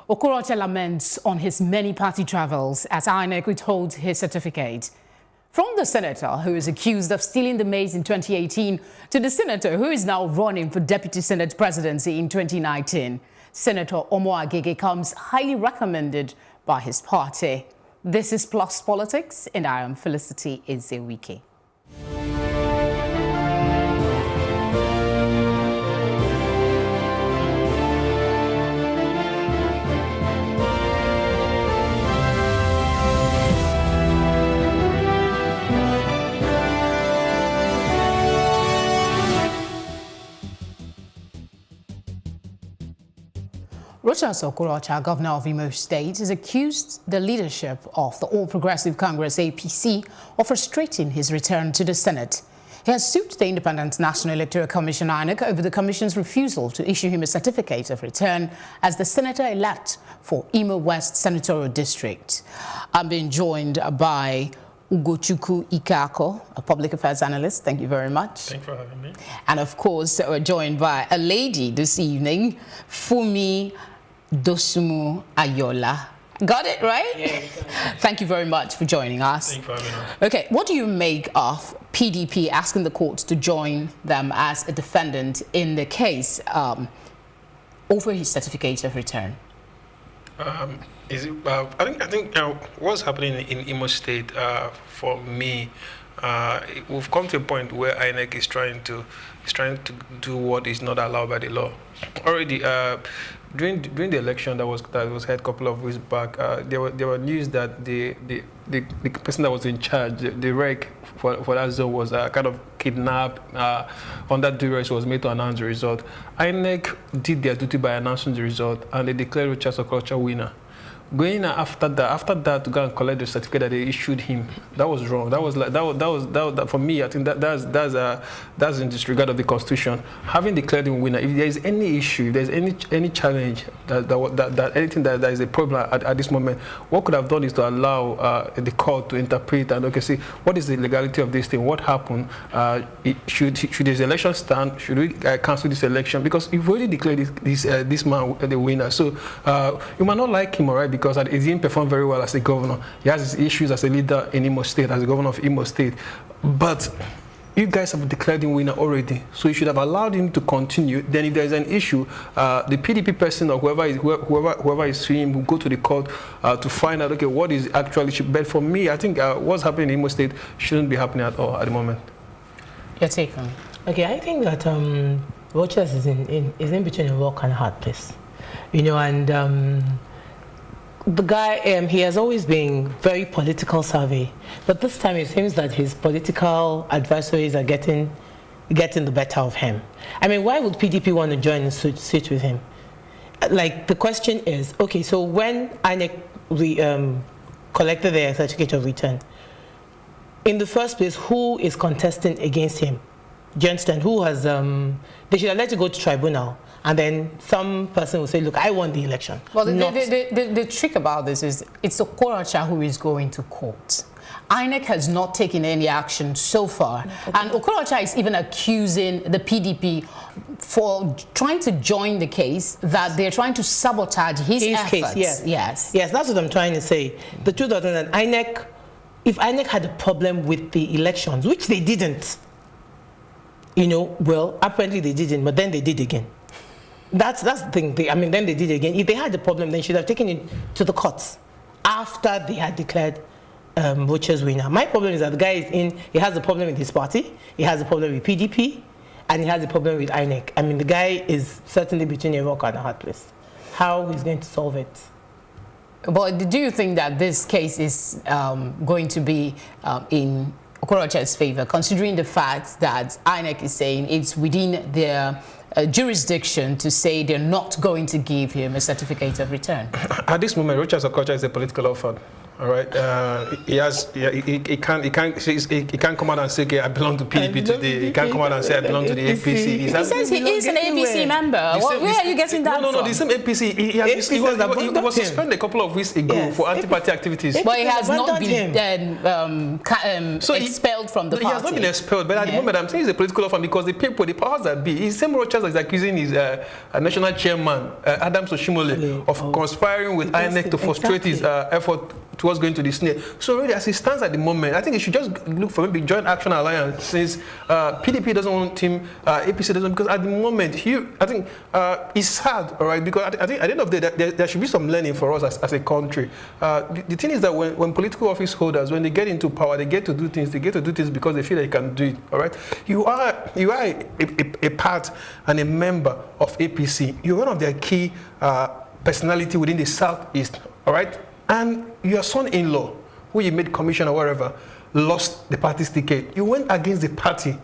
Okorocha laments on his many party travels as INEC withholds his certificate. From the senator who is accused of stealing the maize in 2018 to the senator who is now running for deputy senate presidency in 2019, Senator Imo West comes highly recommended by his party. This is Plus Politics, and I am Felicity Ezewike. Rochas Okorocha, governor of Imo State, has accused the leadership of the All Progressive Congress APC of frustrating his return to the Senate. He has sued the Independent National Electoral Commission INEC over the Commission's refusal to issue him a certificate of return as the senator-elect for Imo West Senatorial District. I'm being joined by Ugochukwu Ikako, a public affairs analyst. Thank you very much. Thanks for having me. And of course, we're joined by a lady this evening, Fumi Dosumu Ayola. Got it right? Yeah. Thank you very much for joining us. Thanks for having us. Okay, what do you make of PDP asking the court to join them as a defendant in the case over his certificate of return? I think what's happening in Imo State for me, we've come to a point where INEC is trying to do what is not allowed by the law. Already during the election that was held a couple of weeks back, there were news that the person that was in charge, the rec for that zone, was kind of kidnapped. Under duress, was made to announce the result. INEC did their duty by announcing the result, and they declared Rochas Okorocha winner. Going after that to go and collect the certificate that they issued him, that was wrong. That was for me. I think that's in disregard of the Constitution. Having declared him winner, if there is any issue, if there is any challenge, anything that is a problem at this moment, what could have done is to allow the court to interpret and see what is the legality of this thing, what happened. Should this election stand? Should we cancel this election? Because you've already declared this man the winner. So you might not like him, all right, because he didn't perform very well as a governor. He has his issues as a leader in Imo State, as a governor of Imo State. But you guys have declared him winner already, so you should have allowed him to continue. Then if there's an issue, the PDP person or whoever is suing him will go to the court to find out, okay, what is actually issue. But for me, I think what's happening in Imo State shouldn't be happening at all at the moment. Your take on it? Okay, I think that Rochas is in between a rock and a hard place. You know, and the guy, he has always been very political savvy, but this time it seems that his political adversaries are getting the better of him. I mean, why would PDP want to join and sit with him? Like, the question is, okay, so when INEC collected their certificate of return, in the first place, who is contesting against him? Do you understand? Who has, they should have let it go to tribunal, and then some person will say, look, I won the election. Well, the trick about this is it's Okorocha who is going to court. INEC has not taken any action so far. Okay. And Okorocha is even accusing the PDP for trying to join the case, that they're trying to sabotage his efforts. Case, yes, that's what I'm trying to say. The truth is that INEC, if INEC had a problem with the elections, which they didn't, you know, well, apparently they didn't, but then they did again. That's the thing. Then they did again. If they had a problem, they should have taken it to the courts after they had declared Rochas winner. My problem is that the guy is in. He has a problem with his party. He has a problem with PDP, and he has a problem with INEC. I mean, the guy is certainly between a rock and a hard place. How he's going to solve it? But do you think that this case is going to be in Okorocha's favor, considering the fact that INEC is saying it's within their jurisdiction to say they're not going to give him a certificate of return? At this moment, Rochas Okorocha is a political orphan. All right, he can't come out and say, okay, I belong to PDP today. He can't come out and say, I belong to the APC. He says he is an APC member. Where are you getting that from? No, the same APC. He was suspended a couple of weeks ago for anti-party activities. But he has not been expelled from the party. He has not been expelled, but at the moment I'm saying he's a political orphan because the powers that be, his same Rochas is accusing his national chairman, Adams Oshimole, of conspiring with INEC to frustrate his effort towards going to the Senate. So really, as it stands at the moment, I think he should just look for maybe joint action alliance, since PDP doesn't want him, APC doesn't, because at the moment, I think it's sad, all right, because I think at the end of the day, there should be some learning for us as a country. The thing is that when political office holders, when they get into power, they get to do things because they feel they can do it, all right? You are a part and a member of APC. You're one of their key personality within the Southeast, all right? And your son-in-law, who you made commissioner or whatever, lost the party's ticket. You went against the party,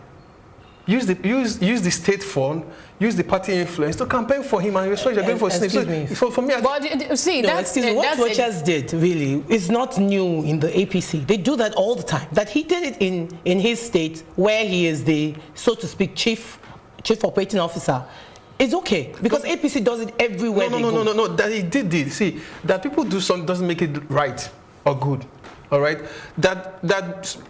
use the state fund, use the party influence to campaign for him, and you're going for Senate. So for me, but see, what Rochas did really is not new in the APC. They do that all the time. That he did it in his state, where he is the, so to speak, chief operating officer. It's okay, because APC does it everywhere they go. No, that he did it. See, that people do something doesn't make it right or good, all right? That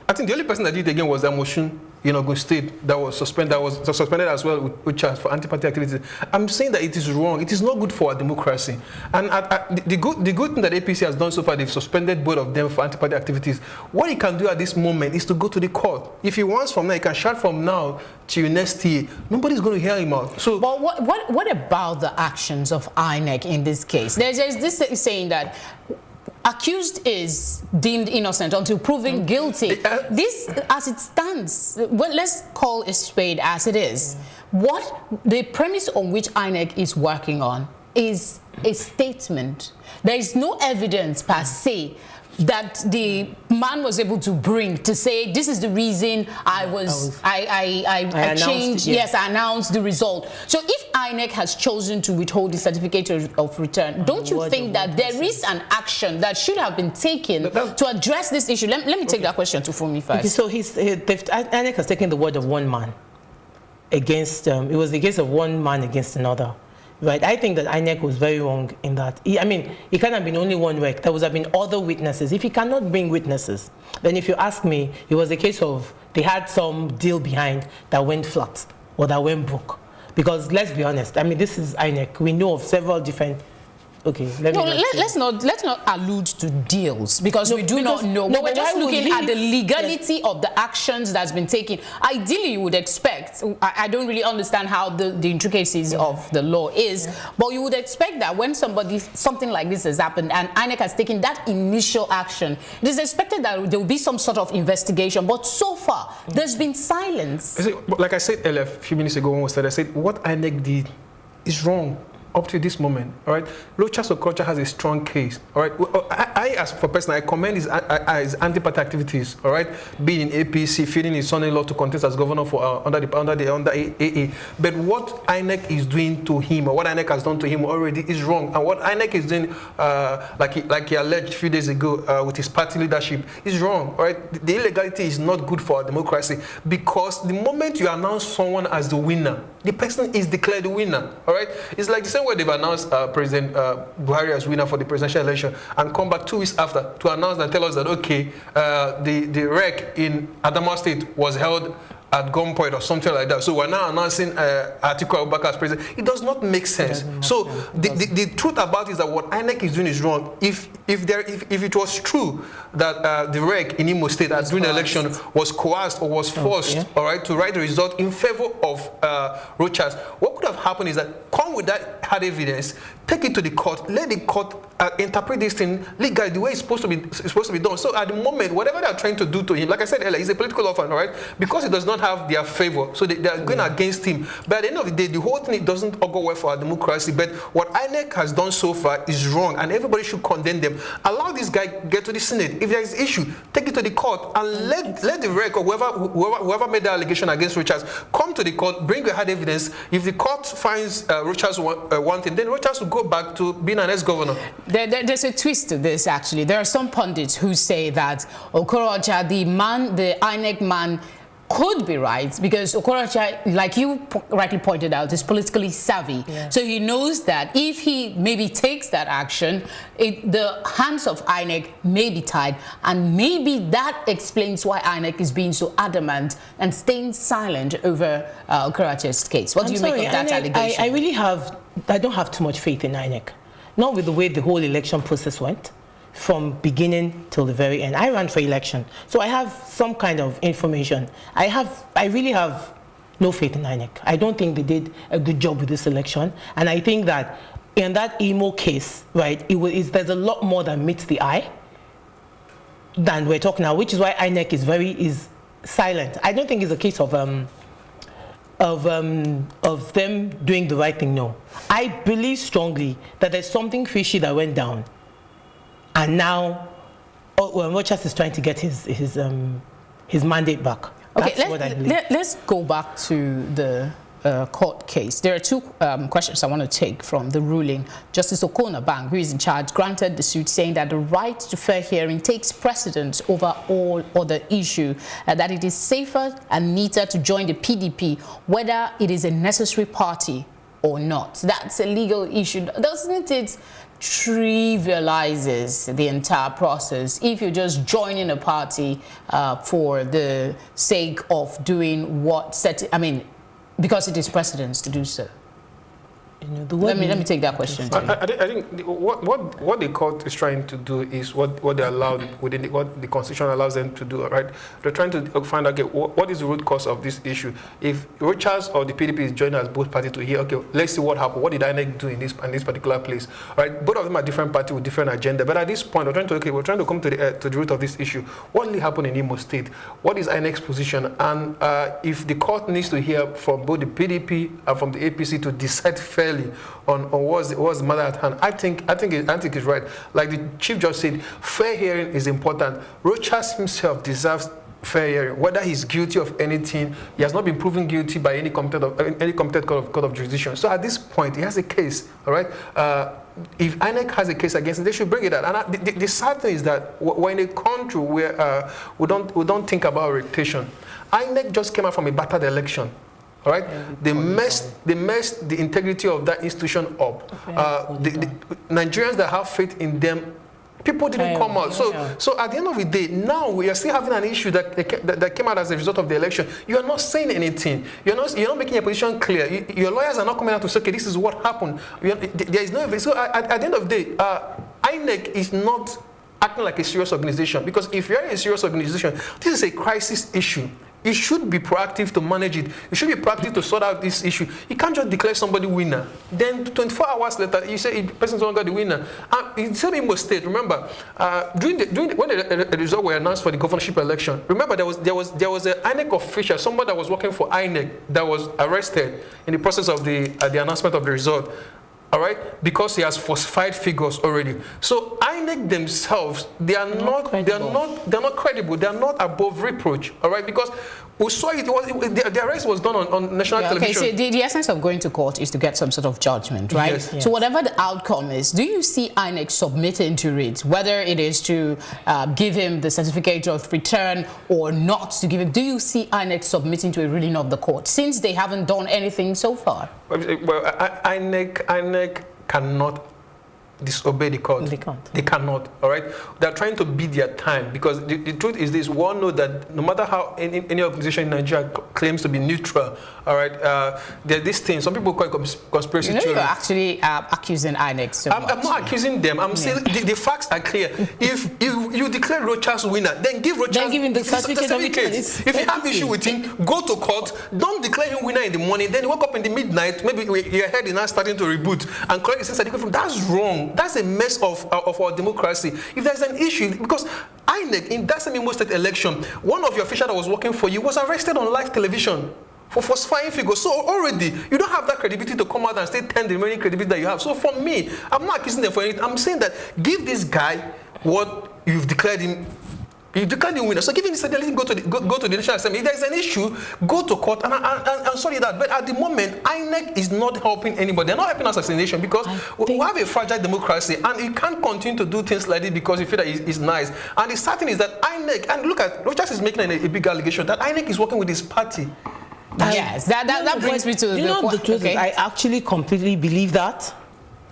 I think the only person that did it again was that motion in Ogun State that was suspended as well with charge for anti-party activities. I'm saying that it is wrong. It is not good for our democracy. And the good thing that APC has done so far, they've suspended both of them for anti-party activities. What he can do at this moment is to go to the court. If he wants from now, he can shout from now to next year. Nobody's going to hear him out. So, but what about the actions of INEC in this case? There's this saying that accused is deemed innocent until proven guilty. This, as it stands, well, let's call a spade as it is. What the premise on which INEC is working on is a statement. There is no evidence per se that the man was able to bring to say this is the reason I changed. Yes, I announced the result. So if INEC has chosen to withhold the certificate of return, don't you think that there is an action that should have been taken to address this issue? Let me take that question to Fumi first. Okay, so INEC has taken the word of one man against. It was the case of one man against another. Right, I think that INEC was very wrong in that. I mean, it can't have been only one work. There would have been other witnesses. If he cannot bring witnesses, then if you ask me, it was a case of they had some deal behind that went flat or that went broke. Because let's be honest, I mean, this is INEC. We know of several different. Okay, let's not allude to deals because we do not know. But we're just looking at the legality of the actions that's been taken. Ideally, you would expect. I don't really understand how the intricacies of the law is, but you would expect that when something like this has happened and INEC has taken that initial action, it is expected that there will be some sort of investigation. But so far, there's been silence. Like I said earlier, a few minutes ago when we started, I said what INEC did is wrong. Up to this moment, all right, Rochas Okorocha has a strong case, all right. I as for person, I commend his anti-party activities, all right, being in APC, feeding his son-in-law to contest as governor for under AA. But what INEC is doing to him, or what INEC has done to him already, is wrong. And what INEC is doing, like he alleged a few days ago with his party leadership, is wrong, all right. The illegality is not good for our democracy because the moment you announce someone as the winner, the person is declared the winner, all right. It's like the same way they've announced President Buhari as winner for the presidential election and come back 2 weeks after to announce and tell us that, okay, the wreck in Adamawa State was held at gunpoint or something like that. So we're now announcing Atiku Abubakar as president. It does not make sense. So the truth about it is that what INEC is doing is wrong. If it was true that the reg in Imo State during the election was coerced or was forced, all right, to write the result in favor of Rochas, what could have happened is that come with that hard evidence, take it to the court, let the court interpret this thing legally the way it's supposed to be done. So at the moment, whatever they're trying to do to him, like I said earlier, he's a political orphan, all right, because he does not have their favor, so they are going against him. But at the end of the day, the whole thing doesn't augur well for our democracy. But what INEC has done so far is wrong, and everybody should condemn them. Allow this guy get to the Senate. If there is issue, take it to the court and let the reg or whoever made the allegation against Rochas come come to the court, bring your hard evidence. If the court finds Rochas wanting, then Rochas will go back to being an ex-governor. There's a twist to this, actually. There are some pundits who say that Okorocha, the INEC man, could be right because Okorocha, like you rightly pointed out, is politically savvy. Yeah. So he knows that if he maybe takes that action, the hands of INEC may be tied, and maybe that explains why INEC is being so adamant and staying silent over Okorocha's case. What do you make of that allegation? I don't have too much faith in INEC, not with the way the whole election process went. From beginning till the very end. I ran for election, so I have some kind of information. I really have no faith in INEC. I don't think they did a good job with this election, and I think that in that Imo case, right, there's a lot more that meets the eye than we're talking now, which is why INEC is silent. I don't think it's a case of them doing the right thing. No, I believe strongly that there's something fishy that went down. And now, Rochas is trying to get his mandate back. Okay, let's go back to the court case. There are two questions I want to take from the ruling. Justice Okorocha, who is in charge, granted the suit, saying that the right to fair hearing takes precedence over all other issue, that it is safer and neater to join the PDP, whether it is a necessary party or not. That's a legal issue, doesn't it? Trivializes the entire process if you're just joining a party for the sake of doing because it is precedence to do so. Let me take that question. I think what the court is trying to do is what they allowed within what the Constitution allows them to do. Right? They're trying to find out, okay, what is the root cause of this issue. If Rochas or the PDP is joining as both parties to hear, okay, let's see what happened. What did INEC do in this particular place? Right? Both of them are different parties with different agenda. But at this point, we're trying to come to the root of this issue. What really happened in Imo State? What is INEC's position? And if the court needs to hear from both the PDP and from the APC to decide fairly on what's the matter at hand, I think it's right. Like the Chief Judge said, fair hearing is important. Rochas himself deserves fair hearing, whether he's guilty of anything. He has not been proven guilty by any competent court of jurisdiction. So at this point, he has a case. All right. If INEC has a case against him, they should bring it out. And the sad thing is that we're in a country where we don't think about reputation. INEC just came out from a battered election. All right, they messed the integrity of that institution up. The Nigerians that have faith in them, people didn't come out. So at the end of the day, now we are still having an issue that came out as a result of the election. You are not saying anything. You're not making your position clear. Your lawyers are not coming out to say, okay, this is what happened. There is no. So at the end of the day, INEC is not acting like a serious organization, because if you're a serious organization, this is a crisis issue. You should be proactive to manage it. You should be proactive to sort out this issue. You can't just declare somebody winner. Then 24 hours later, you say the person's not got the winner. In the Imo State, remember, when the result were announced for the governorship election, remember there was an INEC official, somebody that was working for INEC, that was arrested in the process of the announcement of the result. All right, because he has falsified figures already. So INEC themselves, they are not credible. They are not above reproach. All right, because we saw it. The arrest was done on national television. Okay, so the essence of going to court is to get some sort of judgment, right? Yes. So whatever the outcome is, do you see INEC submitting to it, whether it is to give him the certificate of return or not to give him? Do you see INEC submitting to a ruling of the court, since they haven't done anything so far? Well, INEC cannot disobey the court. They cannot. All right. They're trying to beat their time, because the truth is this: we all know that no matter how any organization in Nigeria claims to be neutral, all right, there's this thing. Some people call it conspiracy theory. You're actually accusing INEC so much. I'm not accusing them. I'm saying the facts are clear. If you declare Rochas winner, then give Rochas the certificate. If you have issue with him, go to court. Don't declare him winner in the morning. Then you wake up in the midnight. Maybe your head is now starting to reboot and correct the certificate. That's wrong. That's a mess of our democracy. If there's an issue, because INEC, in that same Imo State election, one of your officials that was working for you was arrested on live television for falsifying figures. So already, you don't have that credibility to come out and state 10 the remaining credibility that you have. So for me, I'm not accusing them for anything. I'm saying that give this guy what you've declared him You declare the winner. So give him the Senate, let him go to the National Assembly. If there's an issue, go to court. And I'm sorry that, but at the moment, INEC is not helping anybody. They're not helping us as a nation because we have a fragile democracy, and you can't continue to do things like this because you feel that it's nice. And the sad thing is that INEC, and look at Rochas is making a big allegation that INEC is working with his party. Yes, that brings me to the truth is, I actually completely believe that.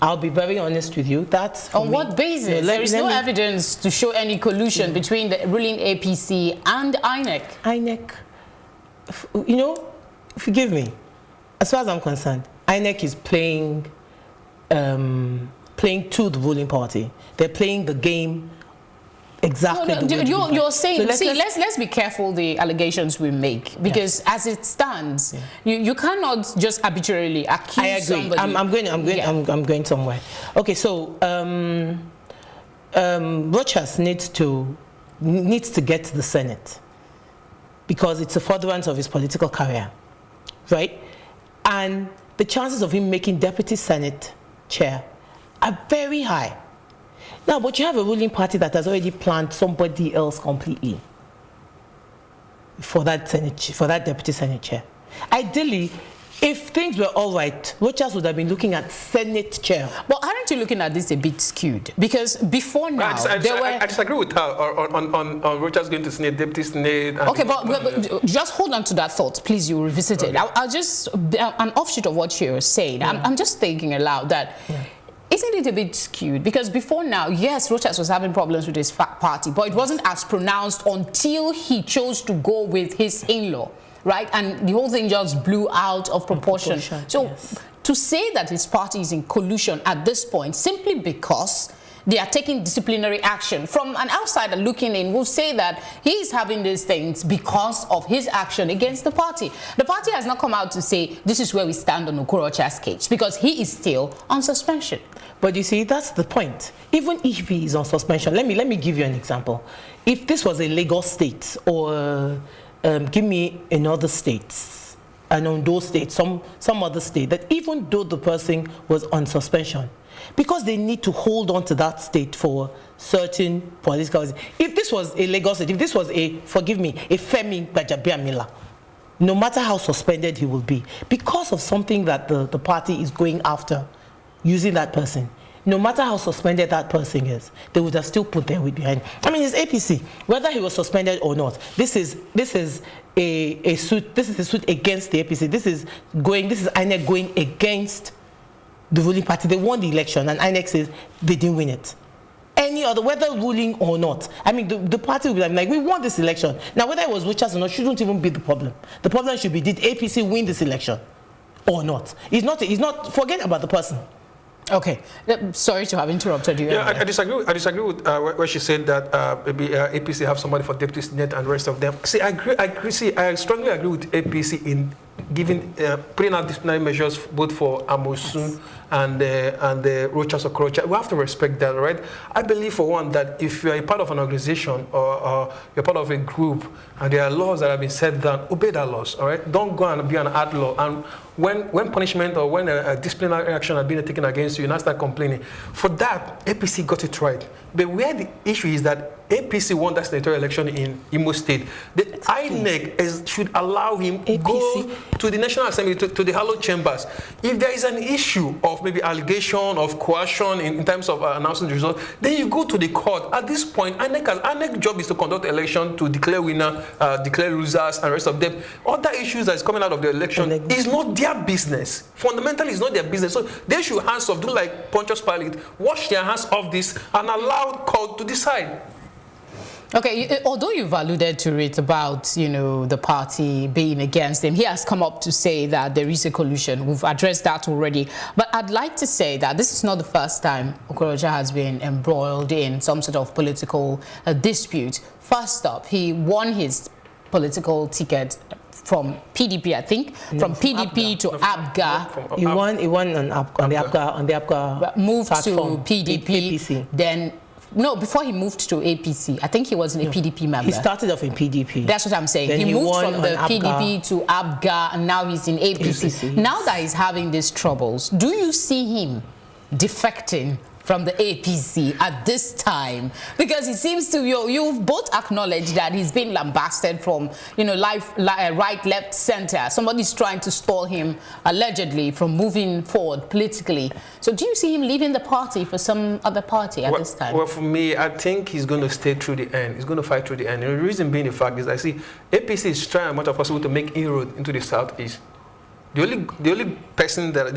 I'll be very honest with you. That's on what basis? There is no evidence to show any collusion between the ruling APC and INEC. INEC, you know, forgive me. As far as I'm concerned, INEC is playing to the ruling party. They're playing the game exactly. You're saying. So let's be careful the allegations we make, because as it stands, you cannot just arbitrarily accuse somebody. I'm going somewhere. Okay, so Rochas needs to get to the Senate because it's a furtherance of his political career, right? And the chances of him making deputy Senate chair are very high. Now, but you have a ruling party that has already planned somebody else completely for that deputy Senate chair. Ideally, if things were all right, Rochas would have been looking at Senate chair. But aren't you looking at this a bit skewed? Because before now, I disagree with her on Rochas going to Senate, deputy Senate. Okay, but just hold on to that thought, please. You revisit it. I'll just an offshoot of what you're saying. Yeah. I'm just thinking aloud that. Yeah. Isn't it a bit skewed? Because before now, yes, Rochas was having problems with his party, but it wasn't as pronounced until he chose to go with his in-law, right? And the whole thing just blew out of proportion. So yes, to say that his party is in collusion at this point, simply because they are taking disciplinary action, from an outsider looking in, will say that he is having these things because of his action against the party. The party has not come out to say this is where we stand on Okorocha's case, because he is still on suspension. But you see, that's the point. Even if he is on suspension, let me give you an example. If this was a Lagos state, or give me another state, and on those states, some other state, that even though the person was on suspension, because they need to hold on to that state for certain political reasons. If this was a Lagos state, if this was a Femi Gbajabiamila, no matter how suspended he will be, because of something that the party is going after, using that person, no matter how suspended that person is, they would have still put their weight behind. I mean, it's APC. Whether he was suspended or not, this is a suit. This is a suit against the APC. This is INEC going against the ruling party. They won the election, and INEC says they didn't win it. Any other, whether ruling or not, I mean, the party will be like, we won this election. Now, whether it was Rochas or not shouldn't even be the problem. The problem should be, did APC win this election or not? It's not. Forget about the person. Okay, sorry to have interrupted you. Yeah, I disagree with where she said that maybe APC have somebody for deputy Senate and the rest of them. See, I strongly agree with APC in putting out disciplinary measures both for Amosun and Rochas Okorocha. We have to respect that, right? I believe, for one, that if you're a part of an organization or you're part of a group and there are laws that have been set down, obey that laws, all right? Don't go and be an outlaw. And when punishment or when a disciplinary action has been taken against you, you now start complaining. For that, APC got it right. But where the issue is that APC won that senatorial election in Imo State. The INEC should allow him go to the National Assembly, to the hallowed chambers. If there is an issue of maybe allegation of coercion in terms of announcing the result, then you go to the court. At this point, INEC's job is to conduct the election, to declare winner, declare losers, and the rest of them. Other issues that is coming out of the election is not their business. Fundamentally, it's not their business. So they should hands off, do like Pontius Pilate, wash their hands off this, and allow court to decide. Okay, although you've alluded to it about, the party being against him, he has come up to say that there is a collusion. We've addressed that already. But I'd like to say that this is not the first time Okorocha has been embroiled in some sort of political dispute. First up, he won his political ticket from PDP, I think, from PDP to ABGA. He won on the ABGA moved platform, to PDP, APC. then. No, before he moved to APC, I think he was a PDP member. He started off in PDP. That's what I'm saying. Then he moved from the PDP to ABGA, and now he's in APC. Now that he's having these troubles, do you see him defecting from the APC at this time? Because it seems to you've both acknowledged that he's been lambasted from, right, left, center. Somebody's trying to stall him, allegedly, from moving forward politically. So do you see him leaving the party for some other party at this time? Well, for me, I think he's going to stay through the end. He's going to fight through the end. And the reason being the fact is I see APC is trying as much as possible to make inroad into the Southeast. The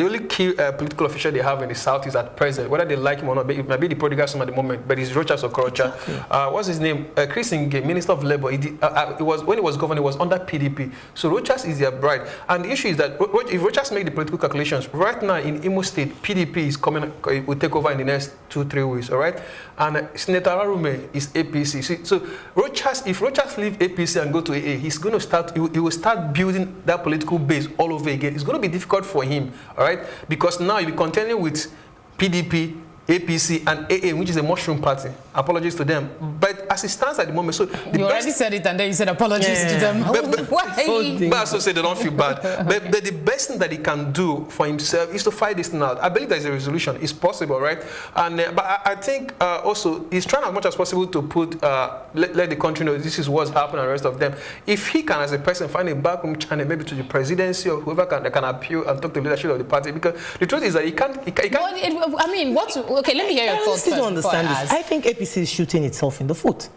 only key political official they have in the South is at present, whether they like him or not, it might be the prodigal son at the moment, but it's Rochas Okorocha. Exactly. What's his name? Chris Ngige, Minister of Labour. When he was governor, it was under PDP. So Rochas is their bride. And the issue is that if Rochas make the political calculations, right now in Imo State, PDP is coming, will take over in the next 2-3 weeks, all right? And Senator Arume is APC. So Rochas, if Rochas leave APC and go to AA, he's going to start, he will start building that political base all over again. It's going to be difficult for him, all right? Because now you'll be contending with PDP, APC, and AA, which is a mushroom party. Apologies to them. But as it stands at the moment, so you already said it, and then you said apologies to them. But I also say they don't feel bad. But the best thing that he can do for himself is to fight this thing out. I believe there's a resolution. It's possible, right? And but I think also he's trying as much as possible to put let the country know this is what's happening and the rest of them. If he can, as a person, find a backroom channel, maybe to the presidency or whoever can appeal and talk to the leadership of the party, because the truth is that he can't. I mean, okay, let me hear your thoughts. I still don't understand this. I think APC is shooting itself in the foot.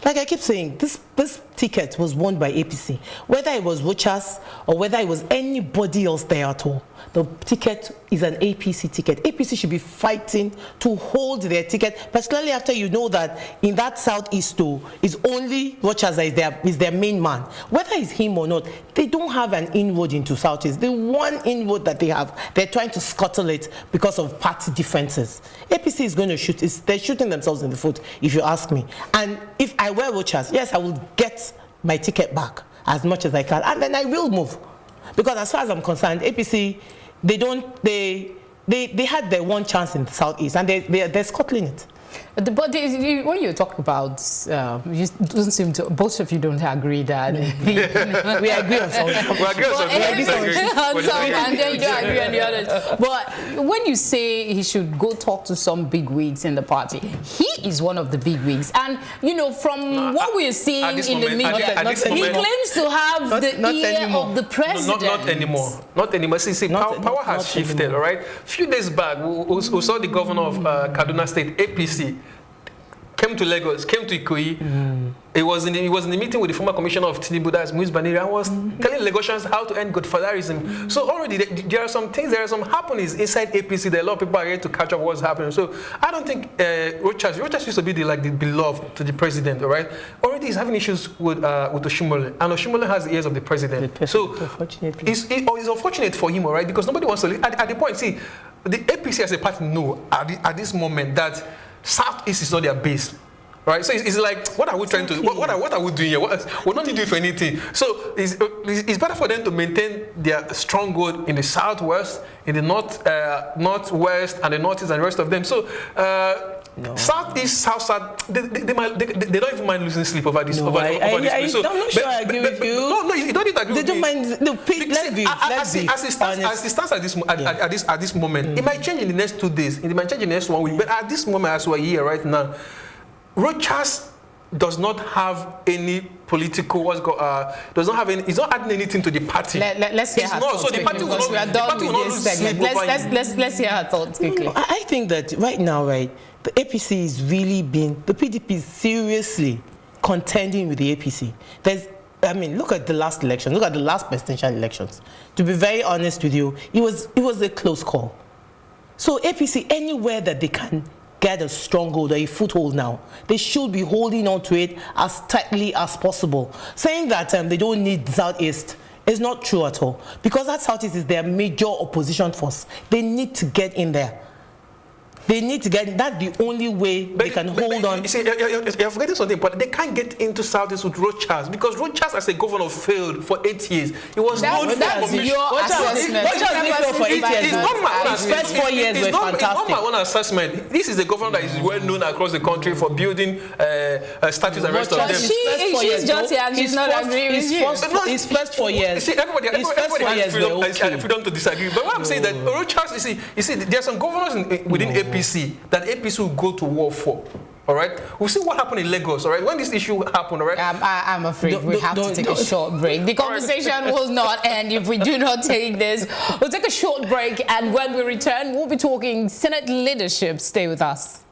Like I keep saying, this ticket was won by APC. Whether it was Rochas or whether it was anybody else there at all, the ticket is an APC ticket. APC should be fighting to hold their ticket, particularly after you know that in that Southeast too, is only Rochas that is their main man. Whether it's him or not, they don't have an inroad into Southeast. The one inroad that they have, they're trying to scuttle it because of party differences. APC is going to shoot. They're shooting themselves in the foot, if you ask me. And if I were Rochas, yes, I will get my ticket back as much as I can, and then I will move. Because as far as I'm concerned, APC, they had their one chance in the Southeast, and they're scuttling it. But when you talk about, you doesn't seem to, both of you don't agree that. We agree on something. We agree on something. And then you don't agree on the others. But when you say he should go talk to some big wigs in the party, he is one of the big wigs. And, from what we're seeing in the media, he claims to have the ear of the president. Not anymore. Not anymore. See, power has shifted, all right? A few days back, we saw the governor of Kaduna State, APC, came to Lagos, came to Ikoyi. He was in the meeting with the former commissioner of Tinubu, that's Muiz Baniri, and was telling Lagosians how to end godfatherism. So already there are some things, there are some happenings inside APC that a lot of people are here to catch up what's happening. So I don't think Rochas used to be the beloved to the president, all right? Already he's having issues with Oshimole, and Oshimole has the ears of the president. So it's unfortunate for him, all right? Because nobody wants to leave. At the point, see, the APC as a party know at this moment that Southeast is not their base, right? So it's like, what are we trying to do? What are we doing here? We're not doing for anything. So it's better for them to maintain their stronghold in the Southwest, in the Northwest, and the Northeast, and the rest of them. So Southeast, South, they don't even mind losing sleep over this. I'm not sure I agree with you. No, you don't need to agree with me. They don't mind. No, as it stands at this moment, it might change in the next 2 days. It might change in the next 1 week. But at this moment, as we're here right now, Rochas does not have any political does not have any. It's not adding anything to the party. Let's hear her thoughts. So the party will not, we are done with this segment. Let's hear her thoughts quickly. I think that right now, the APC is really the PDP is seriously contending with the APC. Look at the last election. Look at the last presidential elections. To be very honest with you, it was a close call. So APC, anywhere that they can get a stronghold or a foothold now, they should be holding on to it as tightly as possible. Saying that they don't need Southeast is not true at all, because that Southeast is their major opposition force. They need to get in there. That's the only way they can hold on. You see, you're forgetting something, but they can't get into Southeast with Rochas, because Rochas as a governor failed for 8 years. It was known for your assessment. Rochas for 8 years. It's not my own assessment. First 4 years were fantastic. It's not my own assessment. This is a governor that is well known across the country for building statues and rest of them. She's just here and she's not agreeing with you. His first 4 years. See, everybody has freedom to disagree. But what I'm saying that Rochas, you see, there are some governors within APC APC that APC will go to war for. All right, we'll see what happened in Lagos. All right, when this issue happened. All right, I'm afraid we have to take a short break. The conversation will not end if we do not take this. We'll take a short break, and when we return, we'll be talking Senate leadership. Stay with us.